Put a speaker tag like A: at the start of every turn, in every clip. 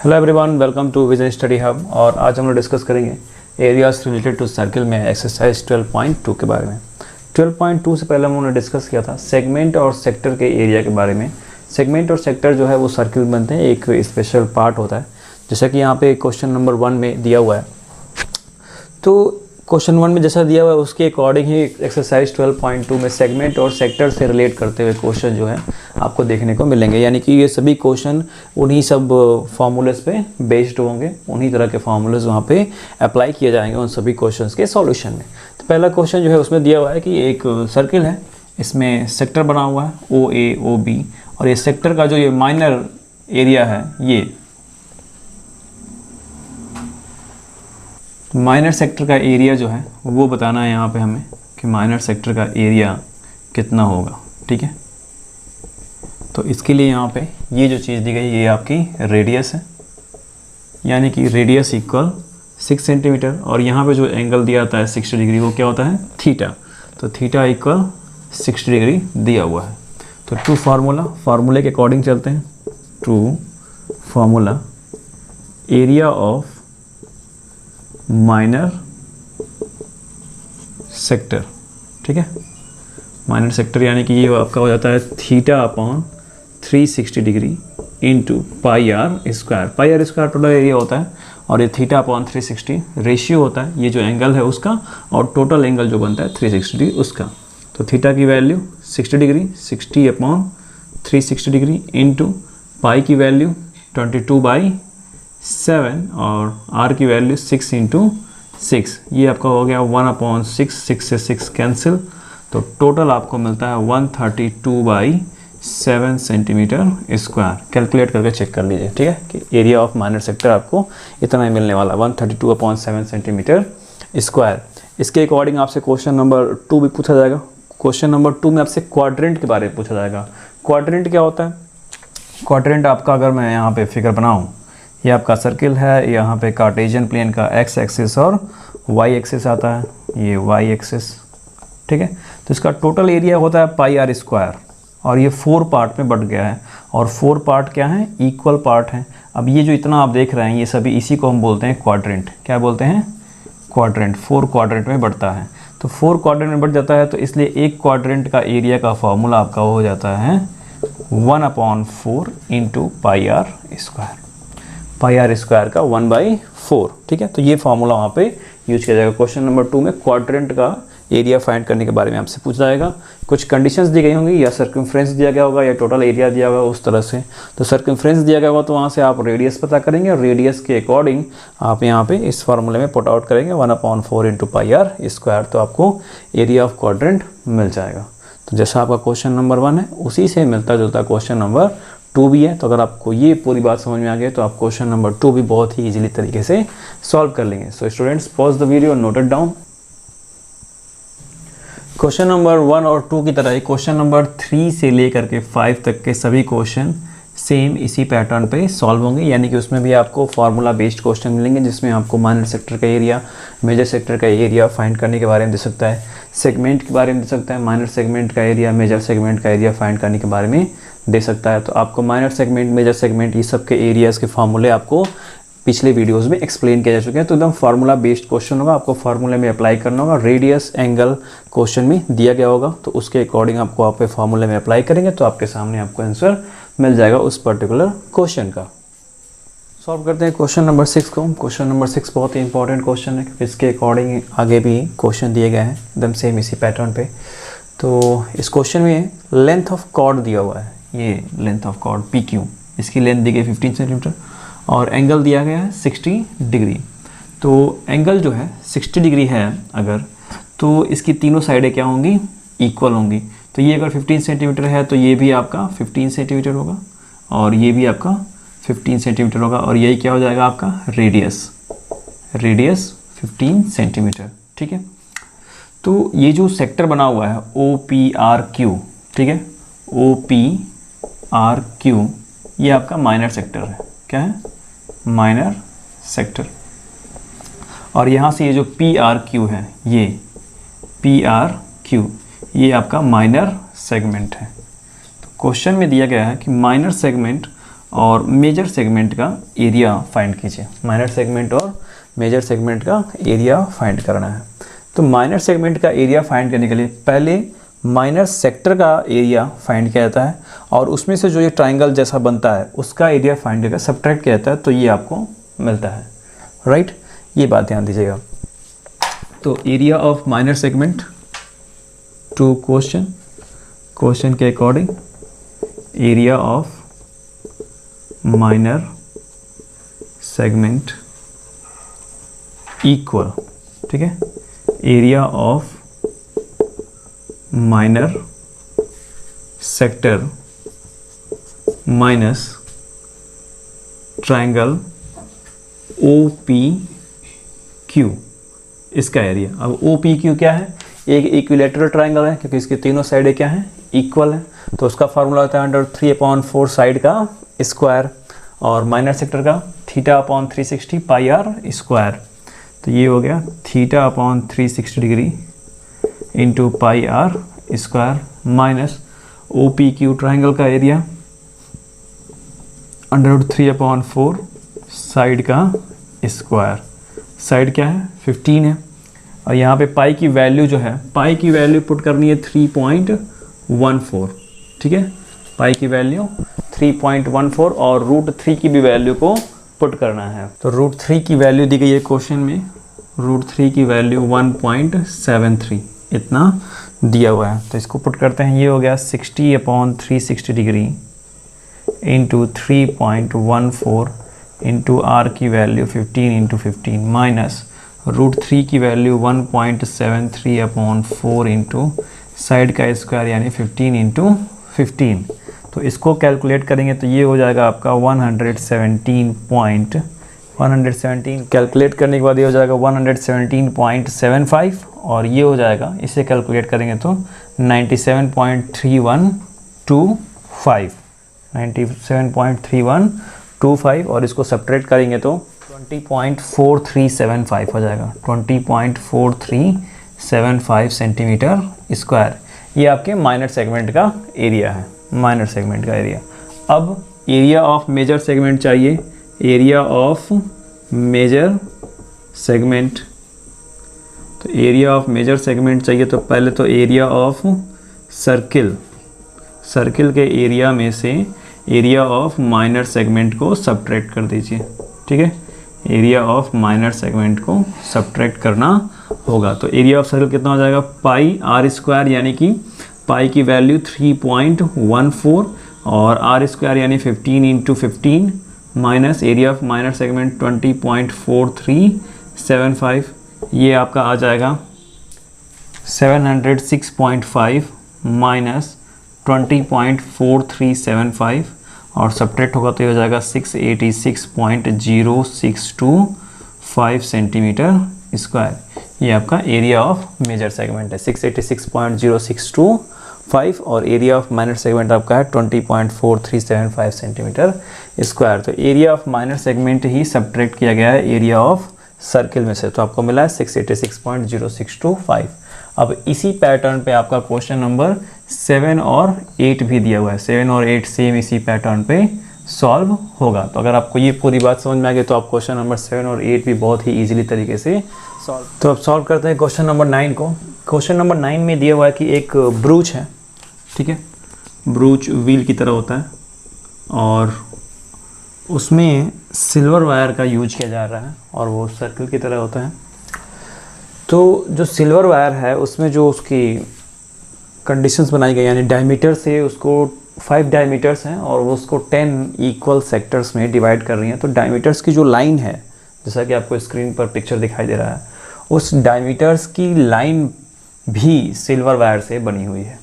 A: Hello everyone, welcome to Vision Study Hub. और आज हम लोग डिस्कस करेंगे एरियाज रिलेटेड टू सर्किल में एक्सरसाइज 12.2 के बारे में। 12.2 से पहले हम लोगों ने डिस्कस किया था सेगमेंट और सेक्टर के एरिया के बारे में। सेगमेंट और सेक्टर जो है वो सर्किल बनते हैं, एक स्पेशल पार्ट होता है। जैसा कि यहाँ पे क्वेश्चन नंबर 1 में दिया हुआ है, तो क्वेश्चन 1 में जैसा दिया हुआ है उसके अकॉर्डिंग ही एक्सरसाइज 12.2 में सेगमेंट और सेक्टर से रिलेट करते हुए क्वेश्चन जो है आपको देखने को मिलेंगे। यानी कि ये सभी क्वेश्चन उन्हीं सब फार्मूलेस पे बेस्ड होंगे, उन्हीं तरह के फार्मूलेस वहाँ पे अप्लाई किए जाएंगे उन सभी क्वेश्चंस के सॉल्यूशन में। तो पहला क्वेश्चन जो है उसमें दिया हुआ है कि एक सर्किल है, इसमें सेक्टर बना हुआ है OA OB, और ये सेक्टर का जो ये माइनर एरिया है, ये माइनर सेक्टर का एरिया जो है वो बताना है यहाँ पे हमें कि माइनर सेक्टर का एरिया कितना होगा। ठीक है, तो इसके लिए यहाँ पे ये जो चीज़ दी गई ये आपकी रेडियस है, यानी कि रेडियस इक्वल 6 सेंटीमीटर, और यहाँ पे जो एंगल दिया जाता है 60 डिग्री वो क्या होता है, थीटा। तो थीटा इक्वल 60 डिग्री दिया हुआ है। तो टू फार्मूले के अकॉर्डिंग चलते हैं। To formula area of minor sector. ठीक है, माइनर सेक्टर यानी कि ये आपका हो जाता है theta upon 360 degree into pi r square. Pi r square total area होता है, और ये थीटा अपॉन 360 रेशियो होता है, ये जो एंगल है उसका, और टोटल एंगल जो बनता है 360 डिग्री उसका। तो थीटा की value 60 degree, 60 upon 360 degree into पाई की वैल्यू 22/7, और r की वैल्यू 6 इंटू 6, ये आपका हो गया 1/6, 6 से 6 कैंसिल, तो टोटल आपको मिलता है 132/7 सेंटीमीटर स्क्वायर। कैलकुलेट करके चेक कर लीजिए, ठीक है, कि एरिया ऑफ माइनर सेक्टर आपको इतना ही मिलने वाला, 132/7 सेंटीमीटर स्क्वायर। इसके अकॉर्डिंग आपसे क्वेश्चन नंबर 2 भी पूछा जाएगा। क्वेश्चन नंबर 2 में आपसे क्वाड्रेंट के बारे में पूछा जाएगा। क्वाड्रेंट क्या होता है? क्वाड्रेंट आपका, अगर मैं यहाँ पे फिगर बनाऊँ, ये आपका सर्किल है, यहाँ पे कार्टेशियन प्लेन का x एक्सिस और y एक्सिस आता है, ये y एक्सिस। ठीक है, तो इसका टोटल एरिया होता है पाई आर स्क्वायर, और ये 4 पार्ट में बट गया है, और 4 पार्ट क्या है, इक्वल पार्ट हैं। अब ये जो इतना आप देख रहे हैं ये सभी, इसी को हम बोलते हैं क्वाड्रेंट। क्या बोलते हैं? क्वाड्रेंट। 4 क्वाड्रेंट में बढ़ता है, तो 4 क्वाड्रेंट में बढ़ जाता है, तो इसलिए एक क्वाड्रेंट का एरिया का फॉर्मूला आपका हो जाता है 1/4 into pi r square. Pi r square का 1/4। ठीक है, तो ये फार्मूला वहाँ पे यूज किया जाएगा। क्वेश्चन नंबर 2 में क्वाड्रेंट का एरिया फाइंड करने के बारे में आपसे पूछा जाएगा। कुछ कंडीशंस दी गई होंगी, या सर्कमफ्रेंस दिया गया होगा, या टोटल एरिया दिया होगा उस तरह से। तो सर्कमफ्रेंस दिया गया होगा तो वहाँ से आप रेडियस पता करेंगे, और रेडियस के अकॉर्डिंग आप यहाँ पे इस फार्मूले में पुट आउट करेंगे 1/4 इंटू पाई आर स्क्वायर, तो आपको एरिया ऑफ क्वाड्रेंट मिल जाएगा। तो जैसा आपका क्वेश्चन नंबर 1 है उसी से मिलता जुलता क्वेश्चन नंबर 2 भी है। तो अगर आपको ये पूरी बात समझ में आ गई तो आप क्वेश्चन नंबर 2 भी बहुत ही इजीली तरीके से सॉल्व कर लेंगे। So students, pause the video, note it down. Question number 1 और 2 की तरह ही क्वेश्चन नंबर 3 से लेकर के 5 तक के सभी क्वेश्चन सेम इसी पैटर्न पे सॉल्व होंगे, यानी कि उसमें भी आपको फार्मूला बेस्ड क्वेश्चन मिलेंगे, जिसमें आपको माइनर सेक्टर का एरिया, मेजर सेक्टर का एरिया फाइंड करने के बारे में दे सकता है, सेगमेंट के बारे में दे सकता है, माइनर सेगमेंट का एरिया, मेजर सेगमेंट का एरिया फाइंड करने के बारे में दे सकता है। तो आपको माइनर सेगमेंट, मेजर सेगमेंट, ये सब के एरियाज़ के फार्मूले आपको पिछले वीडियोस में एक्सप्लेन किया जा चुके हैं। तो एकदम फार्मूला बेस्ड क्वेश्चन होगा, आपको फार्मूले में अप्लाई करना होगा। रेडियस, एंगल क्वेश्चन में दिया गया होगा, तो उसके अकॉर्डिंग आपको आप फार्मूले में अप्लाई करेंगे तो आपके सामने आपको आंसर मिल जाएगा उस पर्टिकुलर क्वेश्चन का। सॉल्व करते हैं क्वेश्चन नंबर 6 को। क्वेश्चन नंबर 6 बहुत ही इंपॉर्टेंट क्वेश्चन है, इसके अकॉर्डिंग आगे भी क्वेश्चन दिए गए हैं एकदम सेम इसी पैटर्न पे। तो इस क्वेश्चन में लेंथ ऑफ कॉर्ड दिया हुआ है, ये लेंथ ऑफ कॉर्ड PQ, इसकी लेंथ दी गई 15 सेंटीमीटर, और एंगल दिया गया है 60 डिग्री। तो एंगल जो है 60 डिग्री है अगर, तो इसकी तीनों साइडें क्या होंगी, इक्वल होंगी। तो ये अगर 15 सेंटीमीटर है तो ये भी आपका 15 सेंटीमीटर होगा, और ये भी आपका 15 सेंटीमीटर होगा, और यही क्या हो जाएगा आपका रेडियस 15 सेंटीमीटर। ठीक है, तो ये जो सेक्टर बना हुआ है OPRQ, ठीक है, OPRQ, ये आपका माइनर सेक्टर है। क्या है? Minor sector. और यहाँ से ये जो PRQ है, ये PRQ, ये आपका माइनर सेगमेंट है। तो क्वेश्चन में दिया गया है कि माइनर सेगमेंट और मेजर सेगमेंट का एरिया फाइंड कीजिए। माइनर सेगमेंट और मेजर सेगमेंट का एरिया फाइंड करना है। तो माइनर सेगमेंट का एरिया फाइंड करने के लिए पहले माइनर सेक्टर का एरिया फाइंड किया जाता है और उसमें से जो ये ट्राइंगल जैसा बनता है उसका एरिया फाइंड करके सब्ट्रैक्ट किया जाता है, तो ये आपको मिलता है, राइट। ये बात ध्यान दीजिएगा। तो area of minor segment to question के according area of minor segment equal, ठीक है, area of minor sector minus triangle OPQ, इसका एरिया। अब OPQ क्या है? एक इक्विलेटरल ट्राइंगल है क्योंकि इसके तीनों साइडें क्या हैं, इक्वल है, तो उसका फार्मूला होता है अंडर 3/4 साइड का स्क्वायर और माइनर सेक्टर का θ/360 πr स्क्वायर। तो ये हो गया θ/360 degree into πr square minus OPQ triangle का एरिया अंडर 3/4 साइड का स्क्वायर। साइड क्या है, 15 है, और यहाँ पे पाई की वैल्यू जो है, पाई की वैल्यू पुट करनी है 3.14, ठीक है, पाई की वैल्यू 3.14 और √3 की भी वैल्यू को पुट करना है। तो √3 की वैल्यू दी गई है क्वेश्चन में, √3 की वैल्यू 1.73 इतना दिया हुआ है। तो इसको पुट करते हैं, ये हो गया 60/360 डिग्री इंटू 3.14 इंटू आर की वैल्यू 15 माइनस √3 की वैल्यू 1.73/4 इंटू साइड का स्क्वायर यानी 15 तो इसको कैलकुलेट करेंगे तो ये हो जाएगा आपका 117 कैलकुलेट करने के बाद ये हो जाएगा 117.75 और ये हो जाएगा, इसे कैलकुलेट करेंगे तो 97.3125 और इसको सब्ट्रैक्ट करेंगे तो 20.4375 हो जाएगा, 20.4375 सेंटीमीटर स्क्वायर। ये आपके माइनर सेगमेंट का एरिया है, माइनर सेगमेंट का एरिया। अब एरिया ऑफ मेजर सेगमेंट चाहिए, एरिया ऑफ मेजर सेगमेंट। तो एरिया ऑफ मेजर सेगमेंट चाहिए तो पहले तो एरिया ऑफ सर्किल के एरिया में से एरिया ऑफ माइनर सेगमेंट को सब्ट्रैक्ट कर दीजिए, ठीक है, एरिया ऑफ माइनर सेगमेंट को सब्ट्रैक्ट करना होगा। तो एरिया ऑफ सर्किल कितना हो जाएगा, पाई आर स्क्वायर यानी कि पाई की वैल्यू 3.14 और आर स्क्वायर यानी 15 minus area of minor segment 20.4375, ये आपका आ जाएगा 706.5 माइनस 20.4375 और सब्ट्रैक्ट होगा तो ये हो जाएगा 686.0625 सेंटीमीटर स्क्वायर। ये आपका एरिया ऑफ मेजर सेगमेंट है 686.0625 और एरिया ऑफ माइनर सेगमेंट आपका है 20.4375 सेंटीमीटर स्क्वायर। तो area of minor segment he subtract किया गया है एरिया ऑफ सर्किल में से, तो आपको मिला है 686.0625। अब इसी पैटर्न पे आपका क्वेश्चन नंबर 7 और 8 भी दिया हुआ है, 7 और 8 सेम इसी पैटर्न पे सॉल्व होगा। तो अगर आपको ये पूरी बात समझ में आ गई तो आप क्वेश्चन नंबर 7 और 8 भी बहुत ही इजीली तरीके से सॉल्व। तो अब सॉल्व करते हैं क्वेश्चन नंबर 9 को। क्वेश्चन नंबर 9 में दिया हुआ है कि एक ब्रूच है, ठीक है, ब्रूच व्हील की तरह होता है और उसमें सिल्वर वायर का यूज किया जा रहा है और वो सर्कल की तरह होता है। तो जो सिल्वर वायर है उसमें जो उसकी कंडीशंस बनाई गई यानी डायमीटर से उसको 5 डायमीटर्स हैं और वो उसको 10 इक्वल सेक्टर्स में डिवाइड कर रही हैं। तो डायमीटर्स की जो लाइन है, जैसा कि आपको स्क्रीन पर पिक्चर दिखाई दे रहा है, उस डायमीटर्स की लाइन भी सिल्वर वायर से बनी हुई है,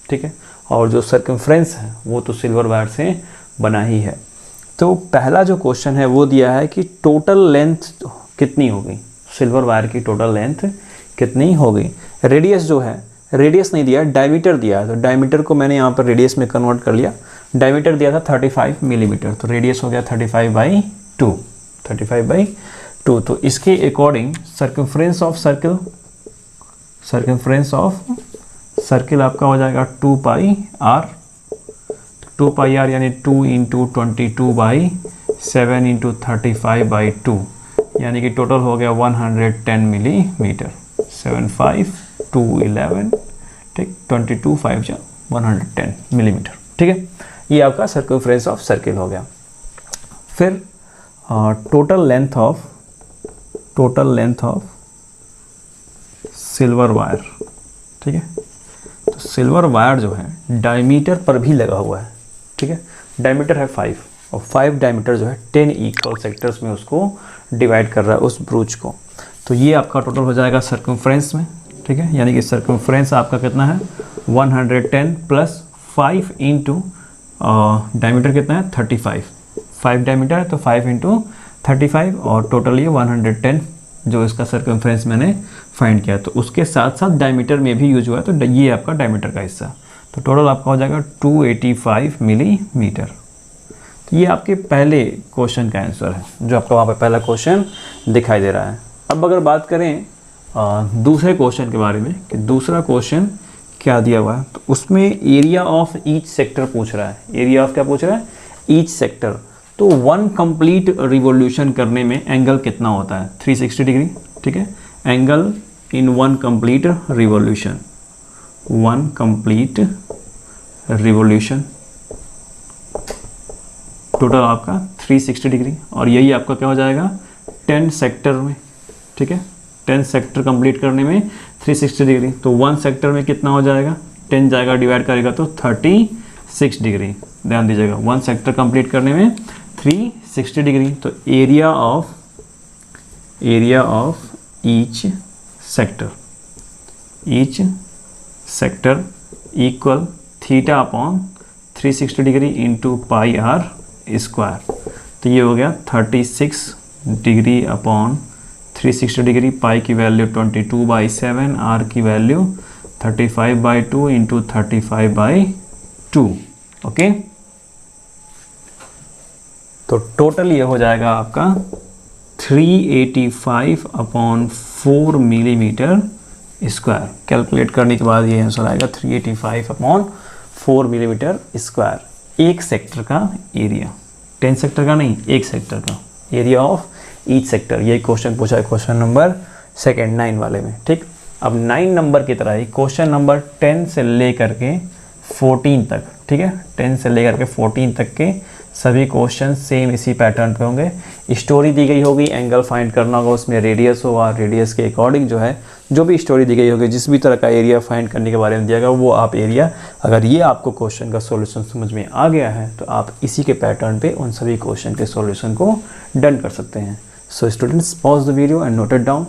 A: ठीक है, और जो सर्कमफ्रेंस है वो तो सिल्वर वायर से बना ही है। तो पहला जो क्वेश्चन है वो दिया है कि टोटल लेंथ कितनी होगी, सिल्वर वायर की टोटल लेंथ कितनी होगी। रेडियस जो है, रेडियस नहीं दिया, डायमीटर दिया है, तो डायमीटर को मैंने यहाँ पर रेडियस में कन्वर्ट कर लिया। डायमीटर दिया था 35 मिलीमीटर, तो रेडियस हो गया 35/2। तो इसके अकॉर्डिंग सर्कमफ्रेंस ऑफ सर्किल आपका हो जाएगा 2πr 2 पाई आर यानी 2 इंटू 22/7 इंटू 35/2 यानी कि टोटल हो गया 110 मिलीमीटर। 7 5 2 11 ठीक 22 5 जा 110 मिलीमीटर। ठीक है, ये आपका सर्कमफ्रेंस ऑफ सर्किल हो गया। फिर total length of silver wire. ठीक है, तो सिल्वर वायर जो है डायमीटर पर भी लगा हुआ है। ठीक है, डायमीटर है 5 और 5 डायमीटर जो है 10 इक्वल सेक्टर्स में उसको डिवाइड कर रहा है उस ब्रूच को। तो ये आपका टोटल हो जाएगा सर्कमफ्रेंस में। ठीक है, यानी कि सर्कमफ्रेंस आपका कितना है 110 प्लस 5 इंटू डायमीटर कितना है 35। 5 डायमीटर है तो 5 इंटू 35 और टोटल ये 110 जो इसका सर्कमफ्रेंस मैंने फाइंड किया। तो उसके साथ साथ डायमीटर में भी यूज हुआ है, तो ये आपका डायमीटर का हिस्सा। तो टोटल आपका हो जाएगा 285 मिलीमीटर। तो ये आपके पहले क्वेश्चन का आंसर है जो आपका वहाँ पे पहला क्वेश्चन दिखाई दे रहा है। अब अगर बात करें दूसरे क्वेश्चन के बारे में कि दूसरा क्वेश्चन क्या दिया हुआ है, तो उसमें एरिया ऑफ ईच सेक्टर पूछ रहा है। एरिया ऑफ क्या पूछ रहा है, ईच सेक्टर। तो 1 कंप्लीट रिवॉल्यूशन करने में एंगल कितना होता है 360 डिग्री। ठीक है, angle in 1 complete revolution, 1 complete revolution total आपका 360 डिग्री और यही आपका क्या हो जाएगा 10 सेक्टर में। ठीक है, 10 सेक्टर कंप्लीट करने में 360 डिग्री। तो 1 सेक्टर में कितना हो जाएगा 10 जाएगा डिवाइड करेगा तो 36 डिग्री। ध्यान दीजिएगा 1 सेक्टर कंप्लीट करने में 360 डिग्री। तो area of each sector equal theta upon 360 degree into pi r square. तो ये हो गया 36 डिग्री अपॉन 360 डिग्री। पाई की वैल्यू 22/7, आर की वैल्यू 35/2 इंटू 35/2। ओके, तो टोटल ये हो जाएगा आपका 385 अपॉन 4 मिलीमीटर स्क्वायर। कैलकुलेट करने के बाद ये आंसर आएगा 385 अपॉन 4 मिलीमीटर स्क्वायर। एक सेक्टर का एरिया, 10 सेक्टर का नहीं, एक सेक्टर का एरिया ऑफ ईच सेक्टर। यही क्वेश्चन पूछा है क्वेश्चन नंबर 9 वाले में। ठीक, अब 9 नंबर की तरह ही क्वेश्चन नंबर 10 से लेकर के 14 तक। ठीक है, 10 से लेकर के 14 तक के सभी क्वेश्चन सेम इसी पैटर्न पे होंगे। स्टोरी दी गई होगी, एंगल फाइंड करना होगा, उसमें रेडियस होगा, रेडियस के अकॉर्डिंग जो है जो भी स्टोरी दी गई होगी, जिस भी तरह का एरिया फाइंड करने के बारे में दिया गया वो आप एरिया, अगर ये आपको क्वेश्चन का सॉल्यूशन समझ में आ गया है तो आप इसी के पैटर्न पे उन सभी क्वेश्चन के सॉल्यूशन को डन कर सकते हैं। So students, pause the video and note it down.